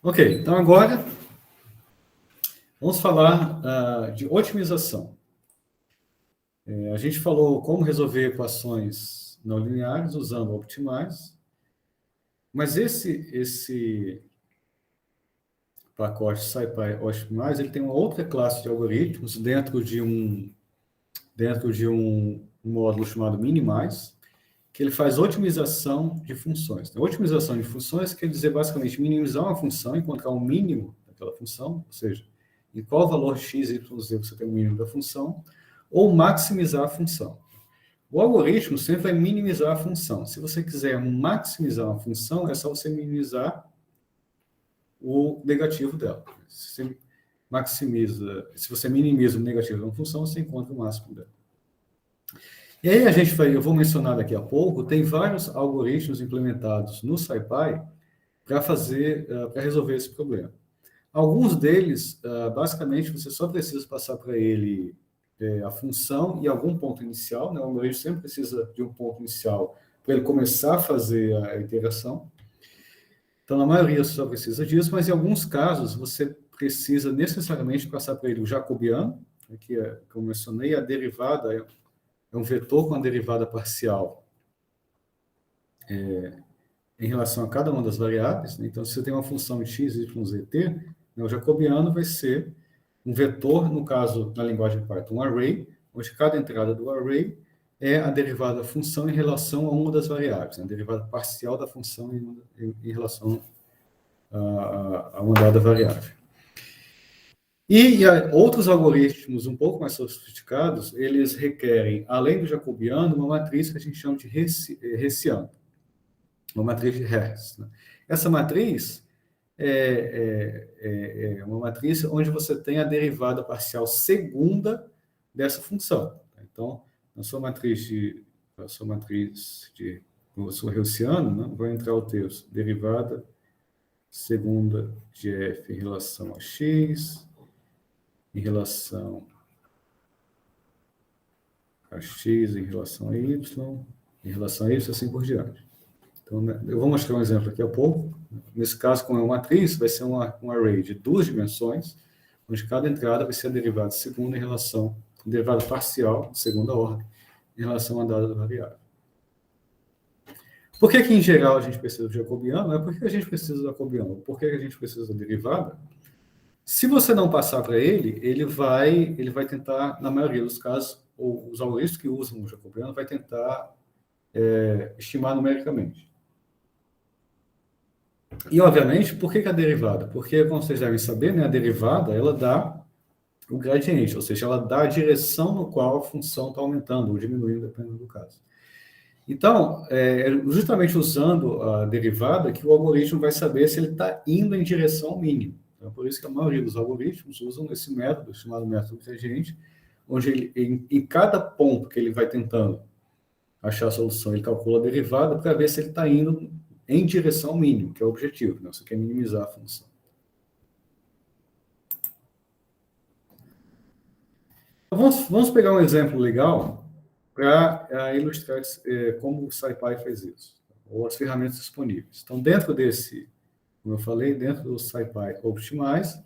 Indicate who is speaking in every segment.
Speaker 1: Ok, então agora vamos falar de otimização. A gente falou como resolver equações não lineares usando o Optimize, mas esse pacote SciPy Optimize ele tem uma outra classe de algoritmos dentro de um módulo chamado Minimize, que ele faz otimização de funções. A otimização de funções quer dizer, basicamente, minimizar uma função, encontrar o mínimo daquela função, ou seja, em qual valor x, y, z você tem o mínimo da função, ou maximizar a função. O algoritmo sempre vai minimizar a função. Se você quiser maximizar uma função, é só você minimizar o negativo dela. Se você minimiza o negativo de uma função, você encontra o máximo dela. E aí eu vou mencionar daqui a pouco, tem vários algoritmos implementados no SciPy para resolver esse problema. Alguns deles, basicamente, você só precisa passar para ele a função e algum ponto inicial, né? O algoritmo sempre precisa de um ponto inicial para ele começar a fazer a iteração. Então, na maioria, você só precisa disso, mas em alguns casos, você precisa necessariamente passar para ele o jacobiano, que como eu mencionei, a derivada é um vetor com a derivada parcial em relação a cada uma das variáveis. Né? Então, se você tem uma função de x, y, z, t, né, o jacobiano vai ser um vetor, no caso, na linguagem Python, um array, onde cada entrada do array é a derivada da função em relação a uma das variáveis, né? A derivada parcial da função em relação a uma dada variável. E outros algoritmos um pouco mais sofisticados, eles requerem, além do jacobiano, uma matriz que a gente chama de Hessiano, uma matriz de Hertz. Né? Essa matriz é uma matriz onde você tem a derivada parcial segunda dessa função. Então, na sua matriz de Hessiano, né, vai entrar o texto derivada segunda de f em relação a x, em relação a x, em relação a y, em relação a y, assim por diante. Então, né, eu vou mostrar um exemplo daqui a pouco. Nesse caso, como é uma matriz, vai ser um array de 2 dimensões, onde cada entrada vai ser a derivada segunda em relação, a derivada parcial, de segunda ordem, em relação a dada variável. Por que em geral, a gente precisa do jacobiano? Não é porque a gente precisa do jacobiano. Por que a gente precisa da derivada? Se você não passar para ele, ele vai tentar, na maioria dos casos, ou os algoritmos que usam o jacobiano, vai tentar estimar numericamente. E, obviamente, por que a derivada? Porque, como vocês devem saber, né, a derivada, ela dá o gradiente, ou seja, ela dá a direção no qual a função está aumentando ou diminuindo, dependendo do caso. Então, justamente usando a derivada que o algoritmo vai saber se ele está indo em direção ao mínimo. Então, por isso que a maioria dos algoritmos usam esse método, chamado método gradiente, onde ele, em cada ponto que ele vai tentando achar a solução, ele calcula a derivada para ver se ele está indo em direção ao mínimo, que é o objetivo, né? Você quer minimizar a função. Então, vamos pegar um exemplo legal para ilustrar como o SciPy faz isso, ou as ferramentas disponíveis. Então, dentro desse, como eu falei, dentro do SciPy Optimize,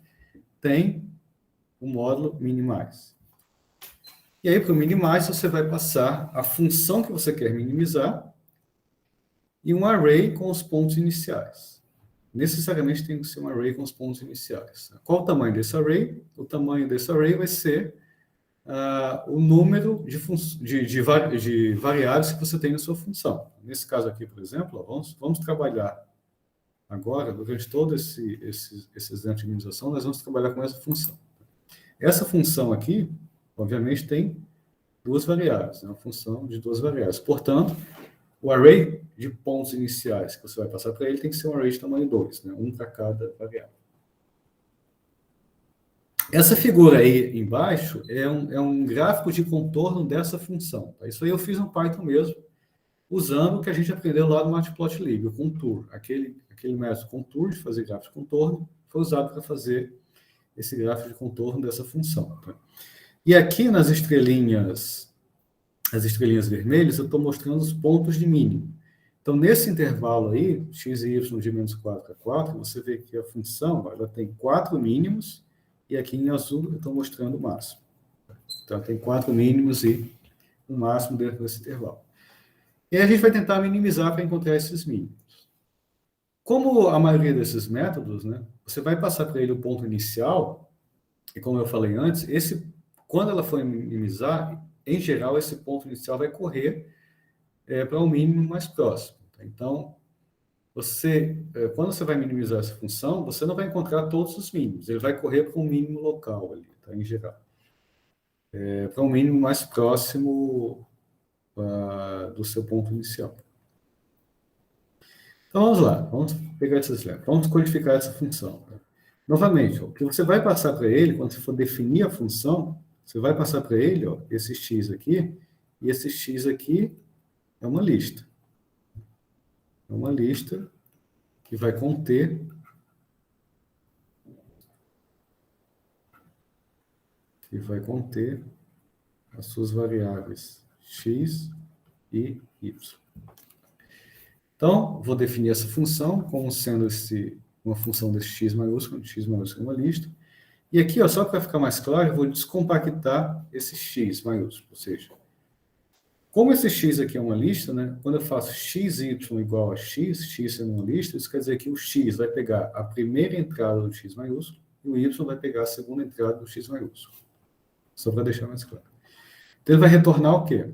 Speaker 1: tem o módulo Minimize. E aí, para o Minimize, você vai passar a função que você quer minimizar e um array com os pontos iniciais. Necessariamente tem que ser um array com os pontos iniciais. Qual o tamanho desse array? O tamanho desse array vai ser o número de variáveis que você tem na sua função. Nesse caso aqui, por exemplo, vamos trabalhar agora, durante todo esse exemplo de minimização, nós vamos trabalhar com essa função. Essa função aqui, obviamente, tem duas variáveis, né? Uma função de duas variáveis. Portanto, o array de pontos iniciais que você vai passar para ele tem que ser um array de tamanho 2, né? Um para cada variável. Essa figura aí embaixo é um gráfico de contorno dessa função. Tá? Isso aí eu fiz no Python mesmo, usando o que a gente aprendeu lá no Matplotlib, o contour. Aquele método contour, de fazer gráfico de contorno, foi usado para fazer esse gráfico de contorno dessa função. Tá? E aqui nas estrelinhas as estrelinhas vermelhas, eu estou mostrando os pontos de mínimo. Então, nesse intervalo aí, x e y de menos 4 a 4, você vê que a função ela tem 4 mínimos, e aqui em azul eu estou mostrando o máximo. Então, tem 4 mínimos e um máximo dentro desse intervalo. E aí a gente vai tentar minimizar para encontrar esses mínimos. Como a maioria desses métodos, né, você vai passar para ele o ponto inicial, e como eu falei antes, quando ela for minimizar, em geral, esse ponto inicial vai correr para um mínimo mais próximo. Então, quando você vai minimizar essa função, você não vai encontrar todos os mínimos, ele vai correr para um mínimo local ali, tá, em geral. Para um mínimo mais próximo do seu ponto inicial. Então, vamos lá, vamos pegar esses exemplos, vamos codificar essa função. Novamente, o que você vai passar para ele, quando você for definir a função, você vai passar para ele esse x aqui, e esse x aqui é uma lista. É uma lista que vai conter as suas variáveis x e y. Então, vou definir essa função como sendo uma função desse x maiúsculo é uma lista. E aqui, só para ficar mais claro, eu vou descompactar esse x maiúsculo. Ou seja, como esse x aqui é uma lista, né, quando eu faço x, y igual a x sendo uma lista, isso quer dizer que o x vai pegar a primeira entrada do x maiúsculo e o y vai pegar a segunda entrada do x maiúsculo. Só para deixar mais claro. Então, ele vai retornar o quê?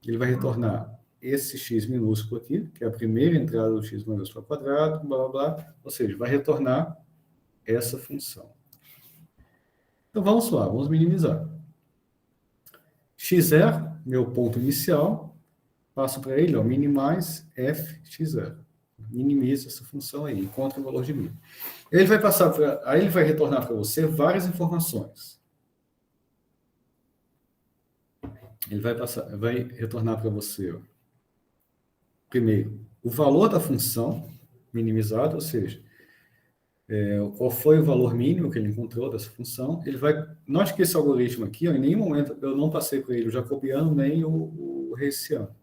Speaker 1: Ele vai retornar esse x minúsculo aqui, que é a primeira entrada do x maiúsculo ao quadrado, blá, blá, blá. Ou seja, vai retornar essa função. Então, vamos lá, vamos minimizar. x0, meu ponto inicial, passo para ele, minimais f x0. Minimiza essa função aí, encontra o valor de mínimo. Aí ele vai retornar para você várias informações. Ele vai retornar para você, primeiro, o valor da função minimizada, ou seja, qual foi o valor mínimo que ele encontrou dessa função. Note que esse algoritmo aqui, em nenhum momento eu não passei para ele o jacobiano nem o hessiano.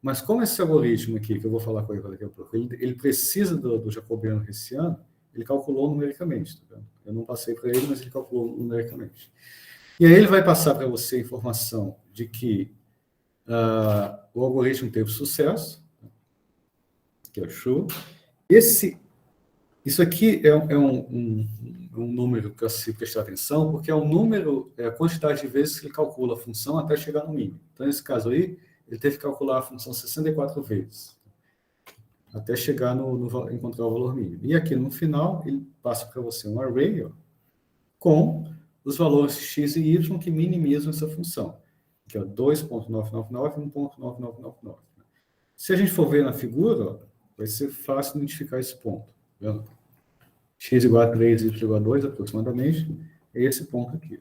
Speaker 1: Mas como esse algoritmo aqui, que eu vou falar com ele daqui a pouco, ele precisa do jacobiano hessiano, ele calculou numericamente. Tá vendo? Eu não passei para ele, mas ele calculou numericamente. E aí ele vai passar para você a informação de que o algoritmo teve sucesso, que é o true. Isso aqui é um número para se prestar atenção, porque é um número, a quantidade de vezes que ele calcula a função até chegar no mínimo. Então, nesse caso aí, ele teve que calcular a função 64 vezes, até chegar encontrar o valor mínimo. E aqui no final, ele passa para você um array com os valores x e y que minimizam essa função, que é 2.999 e 1.9999. Se a gente for ver na figura, vai ser fácil identificar esse ponto. Tá vendo? X igual a 3, y igual a 2, aproximadamente, é esse ponto aqui.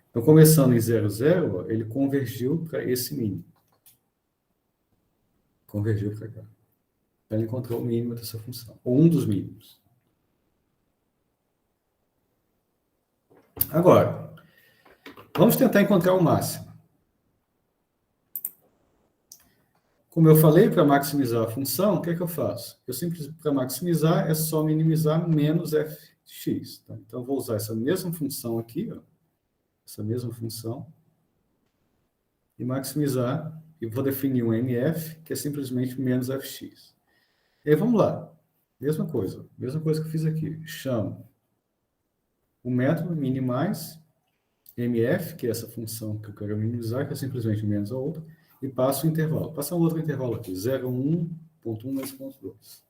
Speaker 1: Então, começando em 0, 0, ele convergiu para esse mínimo. Convergiu para cá. Então, ele encontrou o mínimo dessa função, ou um dos mínimos. Agora, vamos tentar encontrar o máximo. Como eu falei, para maximizar a função, o que é que eu faço? Para maximizar, é só minimizar menos fx. Tá? Então, eu vou usar essa mesma função aqui, essa mesma função, e maximizar, e vou definir um mf, que é simplesmente menos fx. E aí, vamos lá. Mesma coisa que eu fiz aqui. Chamo o método minimais, mf, que é essa função que eu quero minimizar, que é simplesmente menos a outra, e passo o intervalo. Passa um outro intervalo aqui, 0,1.1 mais 0,2.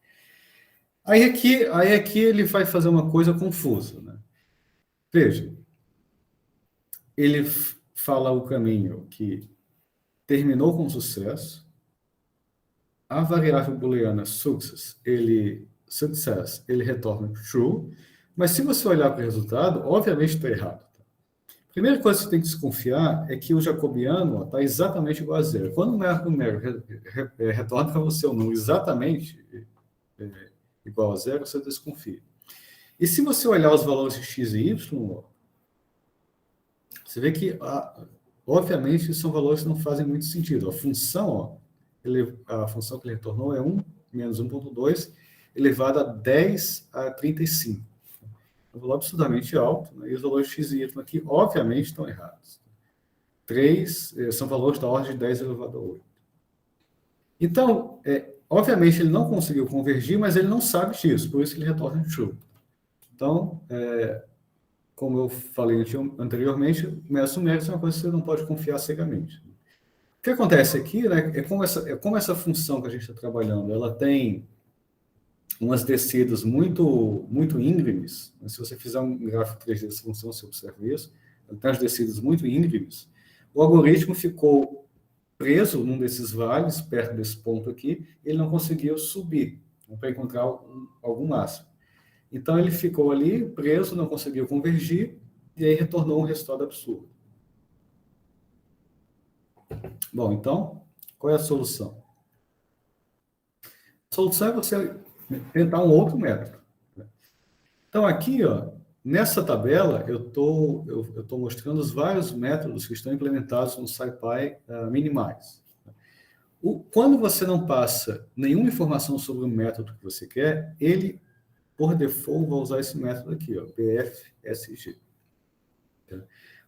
Speaker 1: Aí aqui ele vai fazer uma coisa confusa, né? Veja, ele fala o caminho que terminou com sucesso, a variável booleana success, ele retorna true, mas se você olhar para o resultado, obviamente está errado. A primeira coisa que você tem que desconfiar é que o jacobiano está exatamente igual a zero. Quando o numérico retorna para você um número exatamente igual a zero, você desconfia. E se você olhar os valores de x e y, você vê que obviamente, são valores que não fazem muito sentido. A função, ó, a função que ele retornou é 1 menos 1,2 elevado a 10 a 35. É um valor absurdamente alto, né? E os valores x e y aqui, obviamente, estão errados. 3 são valores da ordem de 10 elevado a 8. Então, obviamente, ele não conseguiu convergir, mas ele não sabe disso, por isso que ele retorna true. Então, como eu falei anteriormente, método numérico é uma coisa que você não pode confiar cegamente. O que acontece aqui, né, como essa função que a gente está trabalhando, ela tem umas descidas muito, muito íngremes. Se você fizer um gráfico 3D dessa função, você observa isso, ela tem as descidas muito íngremes. O algoritmo ficou preso num desses vales, perto desse ponto aqui, ele não conseguiu subir, né, para encontrar algum máximo. Então, ele ficou ali preso, não conseguiu convergir, e aí retornou um resultado absurdo. Bom, então, qual é a solução? A solução é você tentar um outro método. Então, aqui, ó, nessa tabela, eu tô mostrando os vários métodos que estão implementados no SciPy Minimize. Quando você não passa nenhuma informação sobre o método que você quer, ele, por default, vai usar esse método aqui, ó, PFSG.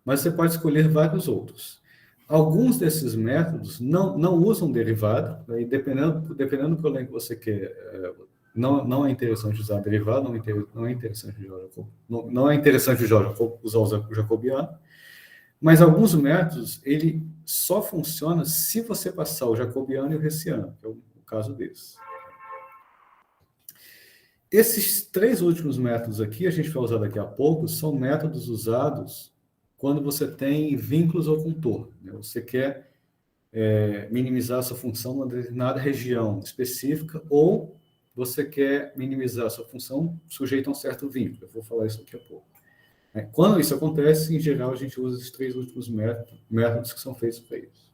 Speaker 1: Mas você pode escolher vários outros. Alguns desses métodos não usam derivado, né, e dependendo do problema que você quer, não é interessante usar derivado, não é interessante usar o jacobiano, mas alguns métodos, ele só funciona se você passar o jacobiano e o hessiano, que é o caso desse. Esses 3 últimos métodos aqui, a gente vai usar daqui a pouco, são métodos usados quando você tem vínculos ao contorno, né? Você quer minimizar essa função numa determinada região específica, ou você quer minimizar a sua função sujeita a um certo vínculo. Eu vou falar isso daqui a pouco. Quando isso acontece, em geral, a gente usa esses 3 últimos métodos que são feitos para isso.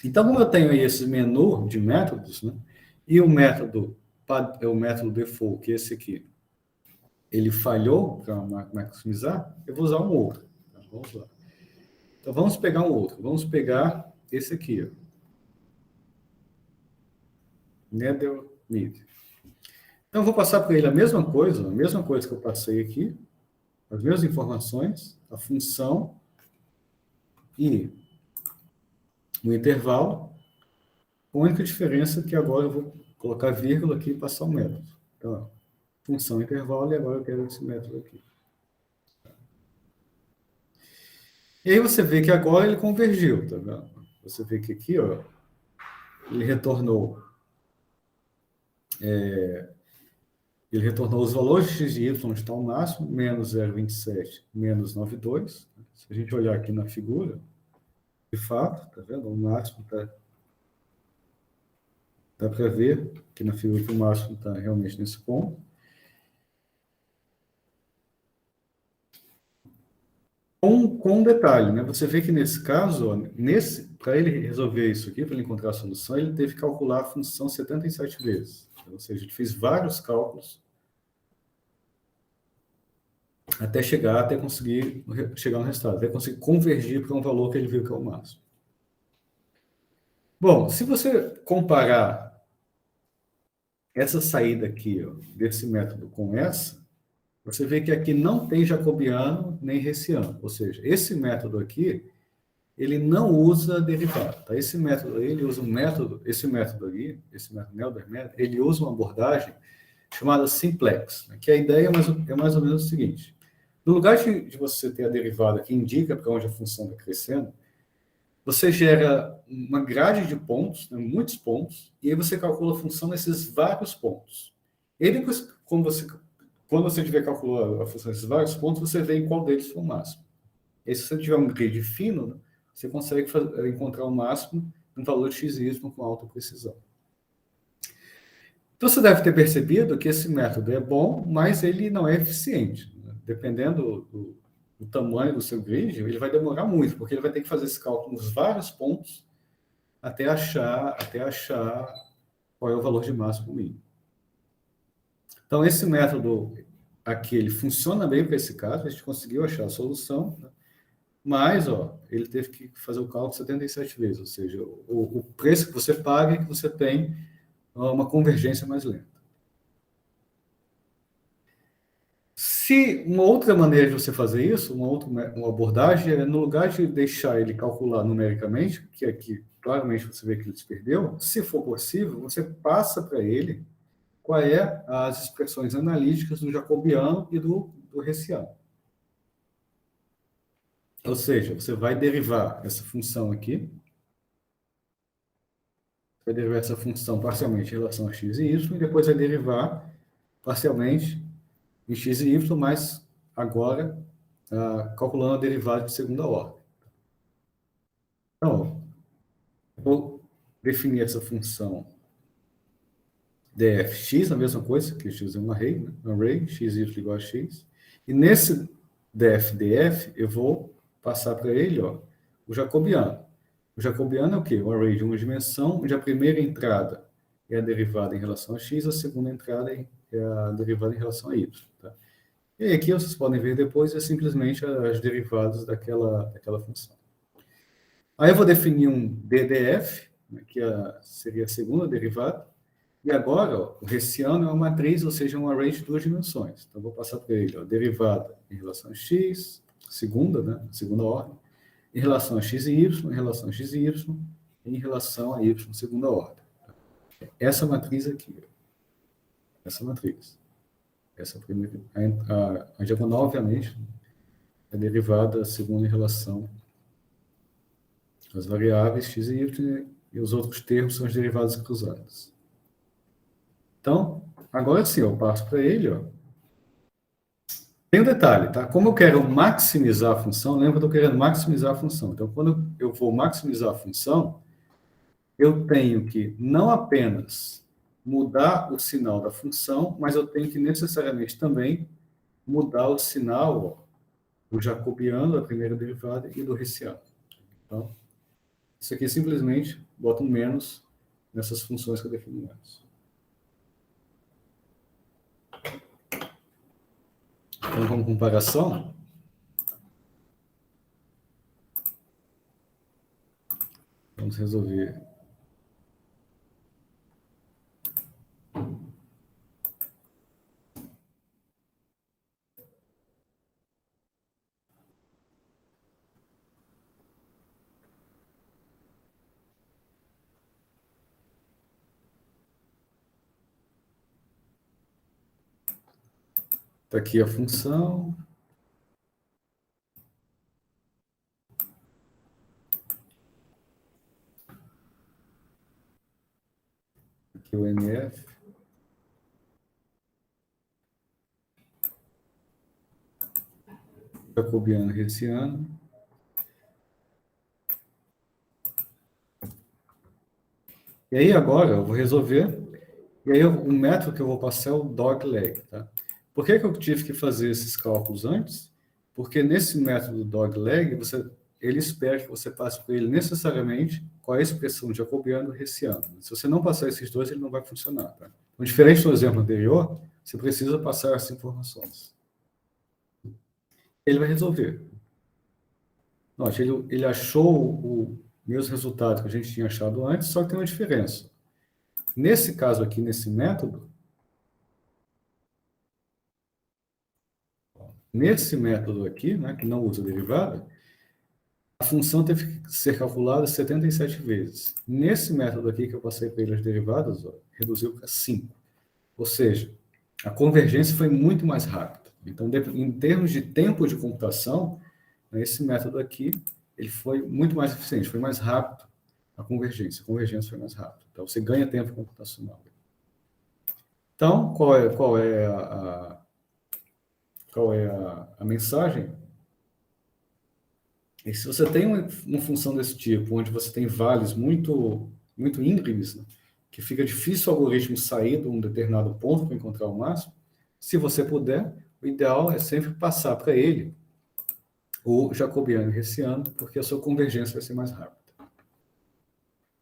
Speaker 1: Então, como eu tenho aí esse menu de métodos, né, e o método default, que é esse aqui, ele falhou para maximizar, eu vou usar um outro. Tá? Vamos lá. Então, vamos pegar um outro. Vamos pegar esse aqui, ó. Nether Mid. Então, eu vou passar para ele a mesma coisa que eu passei aqui, as mesmas informações, a função e o intervalo, com a única diferença que agora eu vou colocar vírgula aqui e passar o método. Então, ó, função intervalo, e agora eu quero esse método aqui. E aí você vê que agora ele convergiu, tá vendo? Você vê que aqui, ó, ele retornou os valores de x e y onde está o máximo, menos 0,27, menos 9,2. Se a gente olhar aqui na figura, de fato, tá vendo? O máximo dá para ver que na figura que o máximo está realmente nesse ponto. Com um detalhe, né? Você vê que nesse caso, para ele resolver isso aqui, para ele encontrar a solução, ele teve que calcular a função 77 vezes. Ou seja, ele fez vários cálculos até conseguir chegar no resultado, até conseguir convergir para um valor que ele viu que é o máximo. Bom, se você comparar essa saída aqui, ó, desse método com essa, você vê que aqui não tem jacobiano nem hessiano. Ou seja, esse método aqui, ele não usa derivado. Tá? Esse método aí, ele usa esse método Nether Method, ele usa uma abordagem chamada simplex, né? Que a ideia é mais ou menos o seguinte: no lugar de você ter a derivada que indica para onde a função está crescendo, você gera uma grade de pontos, né, muitos pontos, e aí você calcula a função nesses vários pontos. E aí depois, quando você tiver calculado a função nesses vários pontos, você vê em qual deles for o máximo. E aí, se você tiver um grid fino, né, você consegue encontrar o máximo no valor de x e y com alta precisão. Então, você deve ter percebido que esse método é bom, mas ele não é eficiente, né? Dependendo do tamanho do seu grid, ele vai demorar muito, porque ele vai ter que fazer esse cálculo nos vários pontos até achar qual é o valor de máximo mínimo. Então, esse método aqui, ele funciona bem para esse caso, a gente conseguiu achar a solução, né? mas ó, ele teve que fazer o cálculo 77 vezes, ou seja, o preço que você paga é que você tem uma convergência mais lenta. Se uma outra maneira de você fazer isso, uma abordagem, é no lugar de deixar ele calcular numericamente, que aqui claramente você vê que ele se perdeu, se for possível, você passa para ele qual é as expressões analíticas do jacobiano e do hessiano. Ou seja, você vai derivar essa função aqui, vai derivar essa função parcialmente em relação a x e y, e depois vai derivar parcialmente em x e y, mas agora calculando a derivada de segunda ordem. Então, vou definir essa função dfx, a mesma coisa, que x é um array, né? Um array, x e y igual a x. E nesse df, eu vou passar para ele ó, o jacobiano. O jacobiano é o quê? Um array de uma dimensão, onde a primeira entrada é a derivada em relação a x, a segunda entrada é a derivada em relação a y. Tá? E aqui vocês podem ver depois, é simplesmente as derivadas daquela função. Aí eu vou definir um DDF, né, que seria a segunda derivada, e agora ó, o hessiano é uma matriz, ou seja, um array de duas dimensões. Então, eu vou passar para ele ó, derivada em relação a x, segunda, né, segunda ordem, em relação a x e y, em relação a x e y, e em relação a y, segunda ordem. Essa matriz aqui, essa matriz. Essa primeira, a diagonal, obviamente, é derivada segunda em relação às variáveis x e y, e os outros termos são as derivadas cruzadas. Então, agora sim, eu passo para ele, ó. Tem um detalhe, tá? Como eu quero maximizar a função, lembra que eu estou querendo maximizar a função. Então, quando eu vou maximizar a função, eu tenho que não apenas mudar o sinal da função, mas eu tenho que necessariamente também mudar o sinal ó, do jacobiano, da primeira derivada, e do hessiano. Então, isso aqui simplesmente bota um menos nessas funções que eu defini antes. Então, como comparação, vamos resolver. Está aqui a função. Aqui o MF. Jacobiano hessiano. E aí agora eu vou resolver, e aí o método que eu vou passar é o dogleg, tá? Por que eu tive que fazer esses cálculos antes? Porque nesse método dogleg, ele espera que você passe por ele necessariamente qual é a expressão de jacobiano e hessiano. Se você não passar esses dois, ele não vai funcionar, tá? Então, diferente do exemplo anterior, você precisa passar essas informações. Ele vai resolver. Note, ele achou os meus resultados que a gente tinha achado antes, só que tem uma diferença. Nesse caso aqui, nesse método, aqui, né, que não usa derivada, a função teve que ser calculada 77 vezes. Nesse método aqui que eu passei para ele as derivadas, ó, reduziu para 5. Ou seja, a convergência foi muito mais rápida. Então, em termos de tempo de computação, né, esse método aqui, ele foi muito mais eficiente, foi mais rápido a convergência foi mais rápida. Então, você ganha tempo computacional. Então, qual é a mensagem? E se você tem uma função desse tipo, onde você tem vales muito íngremes, né, que fica difícil o algoritmo sair de um determinado ponto para encontrar o máximo, se você puder, o ideal é sempre passar para ele o jacobiano e hessiano, porque a sua convergência vai ser mais rápida.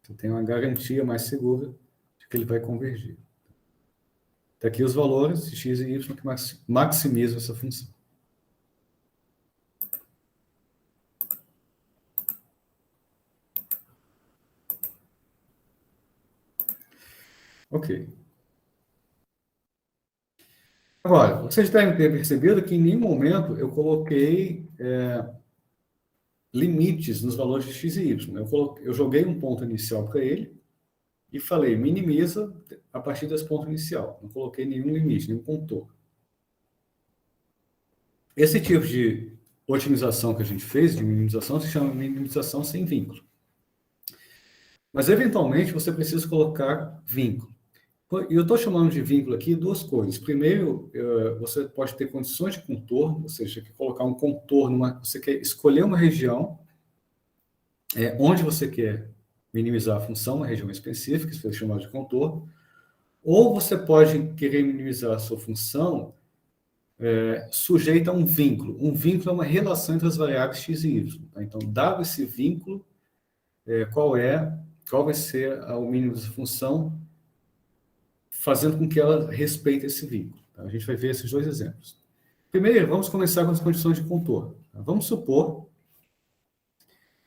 Speaker 1: Você tem uma garantia mais segura de que ele vai convergir. Está aqui os valores de x e y que maximizam essa função. Ok. Agora, vocês devem ter percebido que em nenhum momento eu coloquei limites nos valores de x e y. Eu joguei um ponto inicial para ele e falei, minimiza a partir desse ponto inicial. Não coloquei nenhum limite, nenhum contorno. Esse tipo de otimização que a gente fez, de minimização, se chama minimização sem vínculo. Mas, eventualmente, você precisa colocar vínculo. E eu estou chamando de vínculo aqui duas coisas. Primeiro, você pode ter condições de contorno, ou seja, quer colocar um contorno, você quer escolher uma região onde você quer minimizar a função, uma região específica, isso é chamado de contorno, ou você pode querer minimizar a sua função sujeita a um vínculo. Um vínculo é uma relação entre as variáveis x e y. Tá? Então, dado esse vínculo, qual vai ser o mínimo dessa função, fazendo com que ela respeite esse vínculo. Tá? A gente vai ver esses dois exemplos. Primeiro, vamos começar com as condições de contorno. Tá? Vamos supor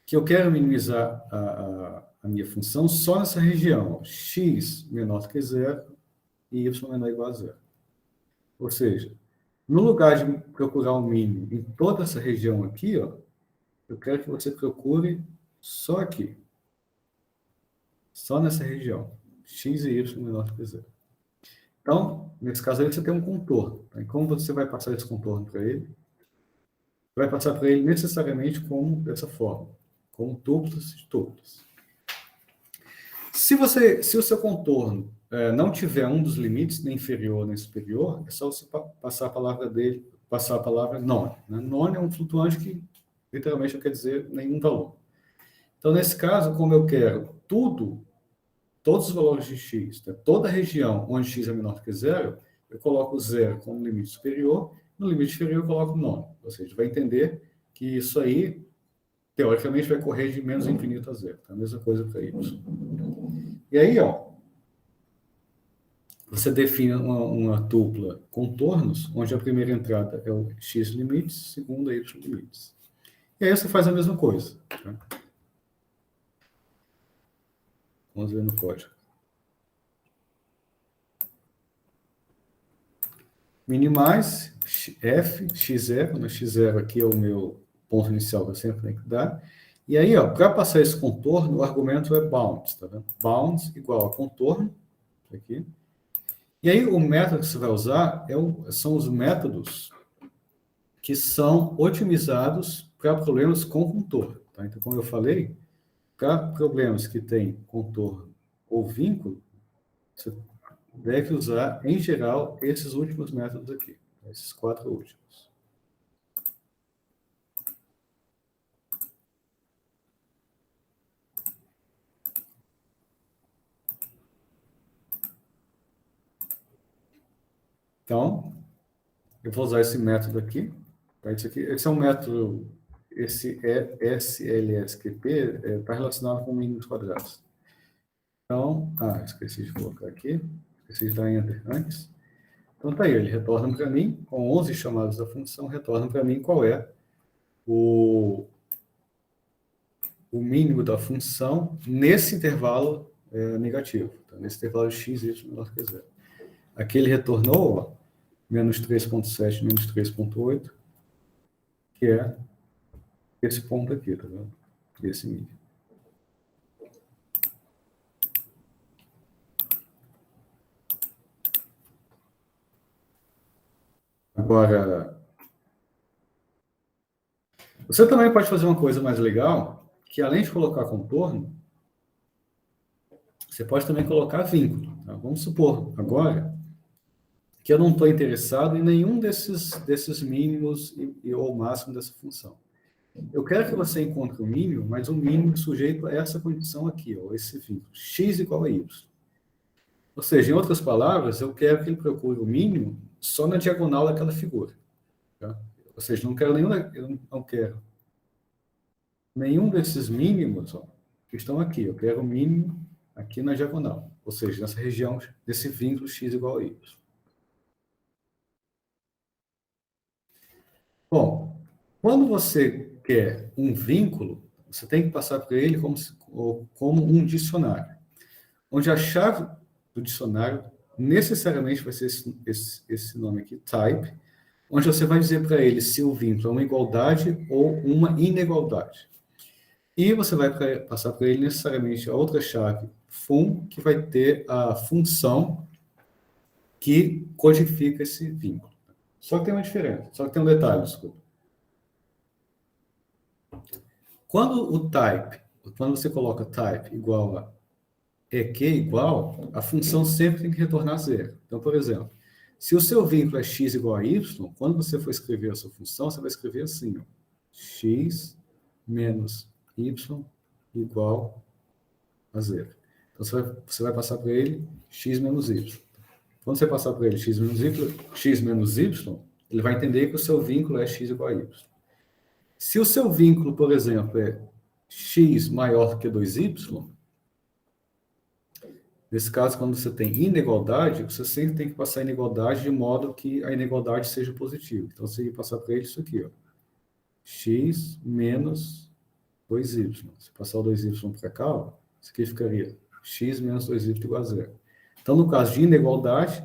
Speaker 1: que eu quero minimizar a minha função só nessa região, ó, x menor do que zero e y menor ou igual a zero. Ou seja, no lugar de procurar o mínimo em toda essa região aqui, ó, eu quero que você procure só aqui. Só nessa região. X e Y menor do que zero. Então, nesse caso aí, você tem um contorno. Tá? E como você vai passar esse contorno para ele? Vai passar para ele necessariamente como dessa forma. Com tuplas de tuplas. Se o seu contorno não tiver um dos limites, nem inferior nem superior, é só você passar a palavra dele, passar a palavra non. Né? Non é um flutuante que, literalmente, não quer dizer nenhum valor. Então, nesse caso, como eu quero todos os valores de x, tá? Toda a região onde x é menor do que zero, eu coloco zero como limite superior, no limite inferior eu coloco non. Ou seja, vai entender que isso aí, teoricamente, vai correr de menos infinito a zero. Tá? A mesma coisa para y. E aí, ó, você define uma tupla contornos, onde a primeira entrada é o x limites, segunda y limites. E aí você faz a mesma coisa. Tá? Vamos ver no código. Minimize f, x0, né? X0 aqui é o meu ponto inicial que eu sempre tenho que dar. E aí, para passar esse contorno, o argumento é bounds, tá vendo? Bounds igual a contorno, aqui. E aí, o método que você vai usar são os métodos que são otimizados para problemas com contorno. Tá? Então, como eu falei, para problemas que têm contorno ou vínculo, você deve usar, em geral, esses últimos métodos aqui. Esses 4 últimos. Então, eu vou usar esse método aqui. Tá? Esse é um método, esse SLSQP está relacionado com mínimos quadrados. Então, esqueci de colocar aqui. Esqueci de dar Enter antes. Então, tá aí, ele retorna para mim, com 11 chamadas da função, retorna para mim qual é o mínimo da função nesse intervalo negativo, tá? Nesse intervalo x, y menor que zero. Aqui ele retornou, ó, menos 3,7, menos 3,8, que é esse ponto aqui, tá vendo? Esse mínimo. Agora, você também pode fazer uma coisa mais legal, que além de colocar contorno, você pode também colocar vínculo. Tá? Vamos supor, agora, que eu não estou interessado em nenhum desses mínimos ou máximo dessa função. Eu quero que você encontre o mínimo, mas o mínimo sujeito a essa condição aqui, ó, esse vínculo, x igual a y. Ou seja, em outras palavras, eu quero que ele procure o mínimo só na diagonal daquela figura. Tá? Ou seja, eu não quero nenhum desses mínimos, ó, que estão aqui. Eu quero o mínimo aqui na diagonal. Ou seja, nessa região desse vínculo x igual a y. Bom, quando você quer um vínculo, você tem que passar por ele como um dicionário, onde a chave do dicionário necessariamente vai ser esse nome aqui, type, onde você vai dizer para ele se o vínculo é uma igualdade ou uma inigualdade. E você vai passar para ele necessariamente a outra chave, fun, que vai ter a função que codifica esse vínculo. Só que tem uma diferença, só que tem um detalhe, desculpa. Quando você coloca type igual a EQ igual, a função sempre tem que retornar zero. Então, por exemplo, se o seu vínculo é x igual a y, quando você for escrever a sua função, você vai escrever assim, ó, x menos y igual a zero. Então, você vai passar para ele x menos y. Quando você passar para ele x menos y, ele vai entender que o seu vínculo é x igual a y. Se o seu vínculo, por exemplo, é x maior que 2y, nesse caso, quando você tem inigualdade, você sempre tem que passar a inigualdade de modo que a inigualdade seja positiva. Então, você tem que passar para ele isso aqui, ó, x menos 2y. Se passar o 2y para cá, ó, isso aqui ficaria x menos 2y igual a zero. Então, no caso de inigualdade,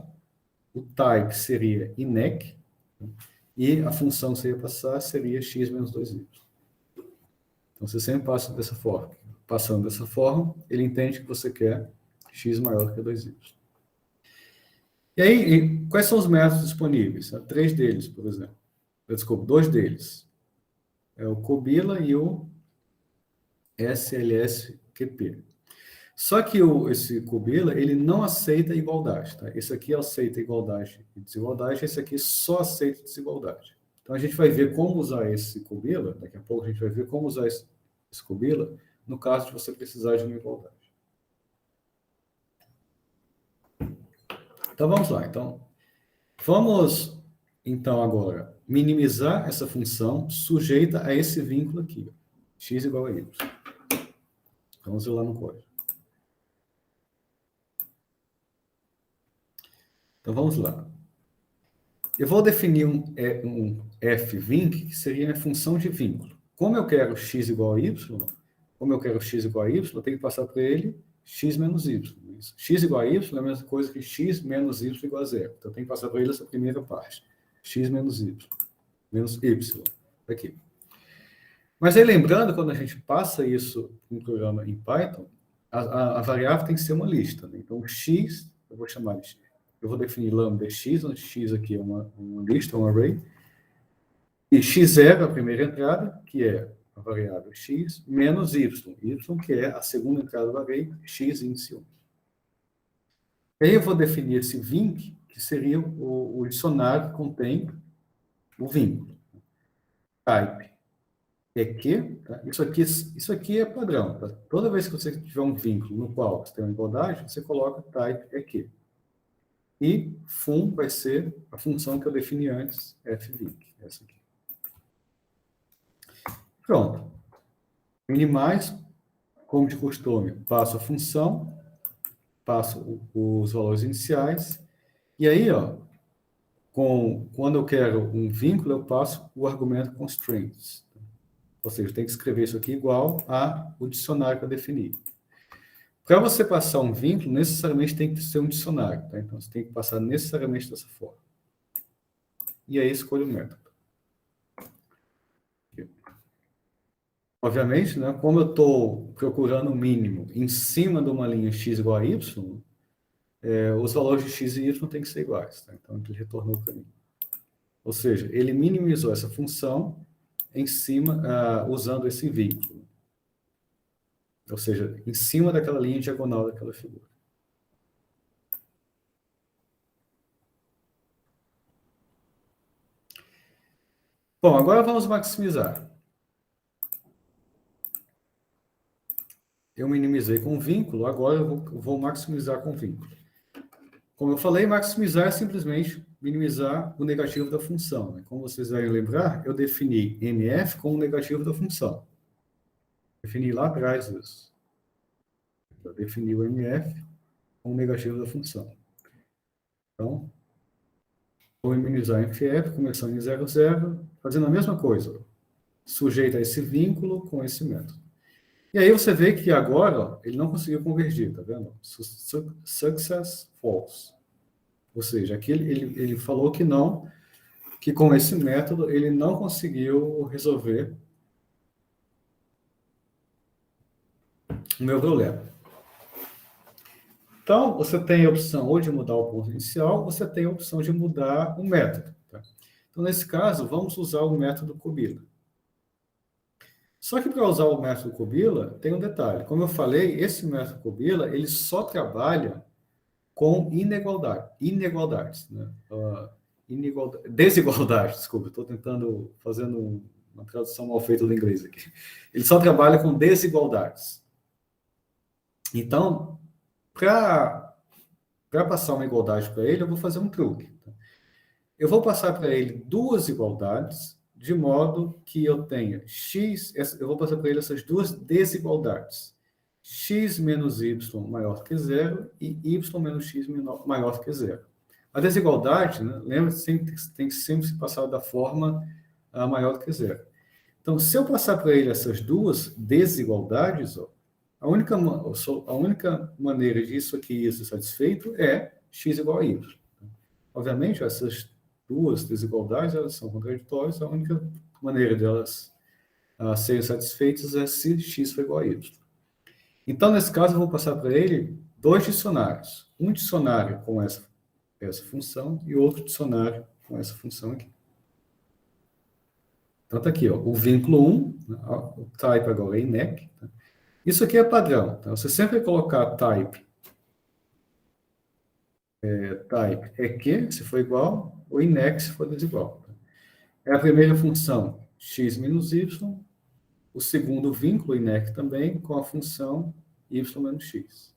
Speaker 1: o type seria inec, e a função que você ia passar seria x menos 2y. Então, você sempre passa dessa forma. Passando dessa forma, ele entende que você quer x maior que 2y. E aí, quais são os métodos disponíveis? Há 3 deles, por exemplo. Desculpa, 2 deles. É o Cobila e o SLSQP. Só que esse Cobila, ele não aceita igualdade. Tá? Esse aqui aceita igualdade e desigualdade, esse aqui só aceita desigualdade. Então, a gente vai ver como usar esse Cobila, daqui a pouco a gente vai ver como usar esse Cobila, no caso de você precisar de uma igualdade. Então, vamos lá. Vamos, agora, minimizar essa função sujeita a esse vínculo aqui, x igual a y. Vamos ver lá no código. Então, vamos lá. Eu vou definir um f_vinc, que seria a função de vínculo. Como eu quero x igual a y, eu tenho que passar para ele x menos y. X igual a y é a mesma coisa que x menos y igual a zero. Então, eu tenho que passar para ele essa primeira parte. X menos y. Menos y. Aqui. Mas aí, lembrando, quando a gente passa isso no programa em Python, a variável tem que ser uma lista. Né? Então, x, eu vou chamar de x. Eu vou definir lambda x, onde x aqui é uma lista, um array. E x0, a primeira entrada, que é a variável x, menos y, que é a segunda entrada do array, x índice 1. Aí eu vou definir esse vinc, que seria o dicionário que contém o vínculo. Type EQ, tá? Isso aqui é padrão. Tá? Toda vez que você tiver um vínculo no qual você tem uma igualdade, você coloca type EQ. E fun vai ser a função que eu defini antes, fvinc, essa aqui. Pronto. Minimais, como de costume, passo a função, passo os valores iniciais, e aí, ó, quando eu quero um vínculo, eu passo o argumento constraints. Ou seja, tem que escrever isso aqui igual ao dicionário que eu defini. Para você passar um vínculo, necessariamente tem que ser um dicionário. Tá? Então, você tem que passar necessariamente dessa forma. E aí, escolha o método. Obviamente, né, como eu estou procurando o mínimo em cima de uma linha x igual a y, os valores de x e y têm que ser iguais. Tá? Então, ele retornou para mim. Ou seja, ele minimizou essa função em cima, usando esse vínculo. Ou seja, em cima daquela linha diagonal daquela figura. Bom, agora vamos maximizar. Eu minimizei com vínculo, agora eu vou maximizar com vínculo. Como eu falei, maximizar é simplesmente minimizar o negativo da função. Né? Como vocês devem lembrar, eu defini mf como negativo da função. Defini lá atrás isso. Eu defini o mf como negativo da função. Então, vou minimizar mf, começando em 0,0, fazendo a mesma coisa. Sujeito a esse vínculo com esse método. E aí você vê que agora, ó, ele não conseguiu convergir, tá vendo? Success false. Ou seja, aqui ele falou que não, que com esse método ele não conseguiu resolver o meu problema. Então, você tem a opção ou de mudar o ponto inicial, ou você tem a opção de mudar o método. Tá? Então, nesse caso, vamos usar o método Kobila. Só que para usar o método Kobila, tem um detalhe. Como eu falei, esse método Kobila, ele só trabalha com inigualdades, né? Desigualdades, desculpa, estou tentando, fazendo uma tradução mal feita do inglês aqui. Ele só trabalha com desigualdades. Então, para passar uma igualdade para ele, eu vou fazer um truque. Tá? Eu vou passar para ele duas igualdades, de modo que eu tenha x, eu vou passar para ele essas duas desigualdades. X menos y maior que zero e y menos x maior que zero. A desigualdade, né, lembra, tem que sempre se passar da forma maior que zero. Então, se eu passar para ele essas duas desigualdades, ó, a única maneira disso aqui ser satisfeito é x igual a y. Obviamente, essas duas desigualdades elas são contraditórias, a única maneira delas serem satisfeitas é se x for igual a y. Então, nesse caso, eu vou passar para ele dois dicionários. Um dicionário com essa função e outro dicionário com essa função aqui. Então, está aqui, ó, o vínculo 1, o type agora é inec. Tá? Isso aqui é padrão. Tá? Você sempre vai colocar type é que, se for igual, ou inec, se for desigual. Tá? É a primeira função, x menos y. O segundo vínculo, inec também, com a função y menos x.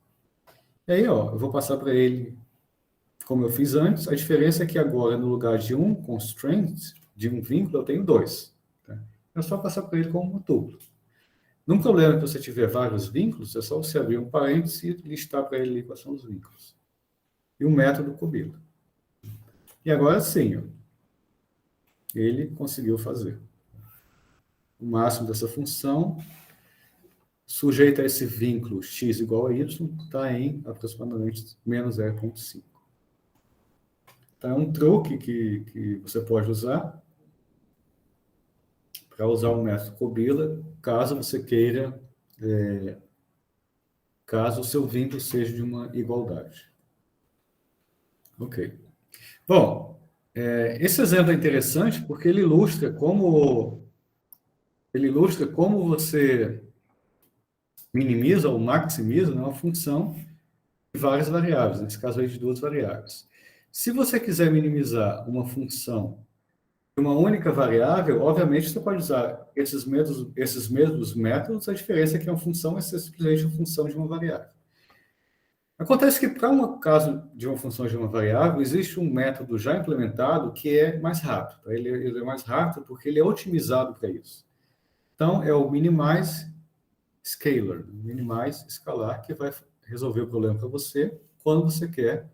Speaker 1: E aí, ó, eu vou passar para ele, como eu fiz antes, a diferença é que agora, no lugar de um constraint, de um vínculo, eu tenho dois. Tá? É só passar para ele como múltiplo. Num problema que você tiver vários vínculos, é só você abrir um parêntese e listar para ele quais são os vínculos. E o método Kobila. E agora sim, ó, ele conseguiu fazer. O máximo dessa função, sujeito a esse vínculo x igual a y, está em aproximadamente menos 0,5. Então, é um truque que você pode usar para usar o método Kobila, caso você queira, caso o seu vínculo seja de uma igualdade. Ok. Bom, esse exemplo é interessante porque ele ilustra como você minimiza ou maximiza, né, uma função de várias variáveis, nesse caso aí de duas variáveis. Se você quiser minimizar uma função de uma única variável, obviamente você pode usar esses mesmos métodos, a diferença é que uma função é simplesmente uma função de uma variável. Acontece que, para um caso de uma função de uma variável, existe um método já implementado que é mais rápido. Ele é mais rápido porque ele é otimizado para isso. Então, é o minimize scalar, minimize escalar, que vai resolver o problema para você quando você quer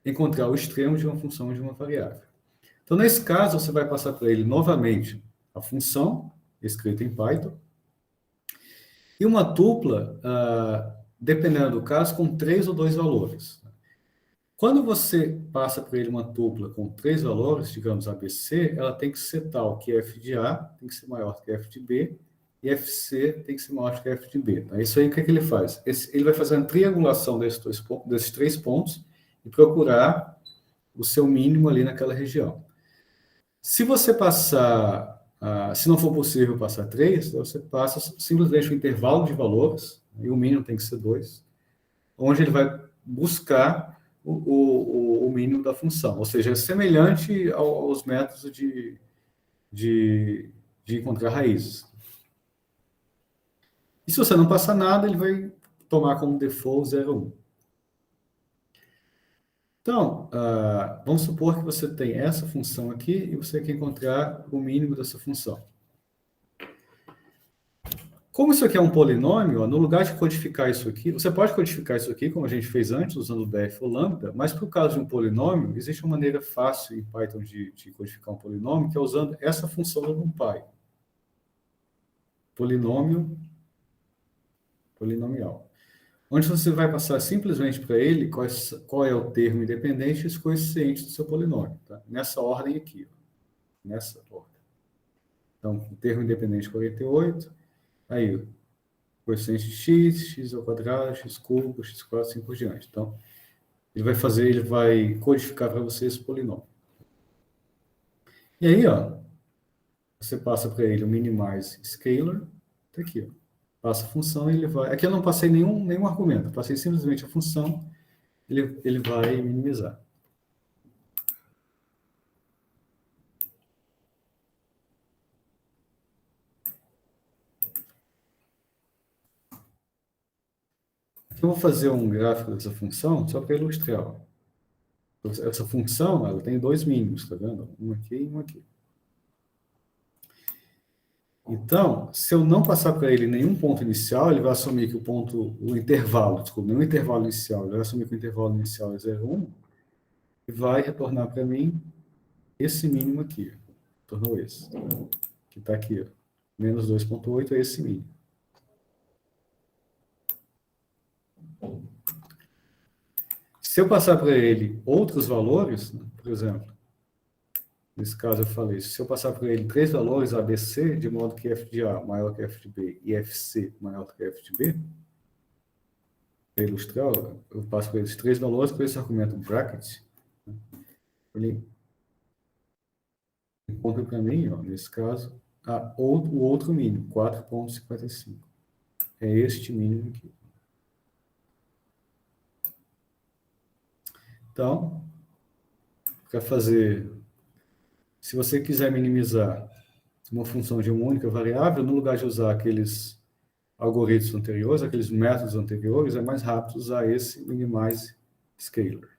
Speaker 1: encontrar o extremo de uma função de uma variável. Então, nesse caso, você vai passar para ele novamente a função, escrita em Python, e uma tupla, dependendo do caso, com 3 ou 2 valores. Quando você passa para ele uma tupla com 3 valores, digamos ABC, ela tem que ser tal que f de A tem que ser maior que f de B, e FC tem que ser maior que f de B. Tá? Isso aí, o que ele faz? Ele vai fazer uma triangulação desses 3 pontos e procurar o seu mínimo ali naquela região. Se você passar, se não for possível passar 3, você passa simplesmente o intervalo de valores, e o mínimo tem que ser 2, onde ele vai buscar o mínimo da função. Ou seja, é semelhante aos métodos de encontrar raízes. E se você não passar nada, ele vai tomar como default 0,1. Então, vamos supor que você tem essa função aqui e você quer encontrar o mínimo dessa função. Como isso aqui é um polinômio, no lugar de codificar isso aqui, você pode codificar isso aqui, como a gente fez antes, usando o def ou lambda, mas para o caso de um polinômio, existe uma maneira fácil em Python de codificar um polinômio, que é usando essa função do NumPy. Polinômio polinomial. Onde você vai passar simplesmente para ele qual é o termo independente e os coeficientes do seu polinômio. Tá? Nessa ordem aqui. Ó. Nessa ordem. Então, o termo independente 48, aí o coeficiente de x, x ao quadrado, x cubo, x quadrado, assim por diante. Então, ele vai codificar para você esse polinômio. E aí, ó, você passa para ele o minimize scalar, tá aqui, ó. Passa a função e ele vai... Aqui eu não passei nenhum argumento, eu passei simplesmente a função, ele vai minimizar. Eu vou fazer um gráfico dessa função só para ilustrar. Ó. Essa função, ela tem dois mínimos, tá vendo? Um aqui e um aqui. Então, se eu não passar para ele nenhum ponto inicial, ele vai assumir que o intervalo, desculpa, nenhum intervalo inicial, ele vai assumir que o intervalo inicial é 0,1 e vai retornar para mim esse mínimo aqui. Tornou esse. Que está aqui, ó. Menos 2,8 é esse mínimo. Se eu passar para ele outros valores, né, por exemplo, nesse caso eu falei, se eu passar para ele 3 valores ABC, de modo que f de A maior que f de B e FC maior que f de B, para ilustrar, eu passo para eles 3 valores com esse argumento bracket, né, ele encontra para mim, ó, nesse caso, o outro mínimo, 4,55. É este mínimo aqui. Então, para fazer... Se você quiser minimizar uma função de uma única variável, no lugar de usar aqueles algoritmos anteriores, aqueles métodos anteriores, é mais rápido usar esse minimize scalar.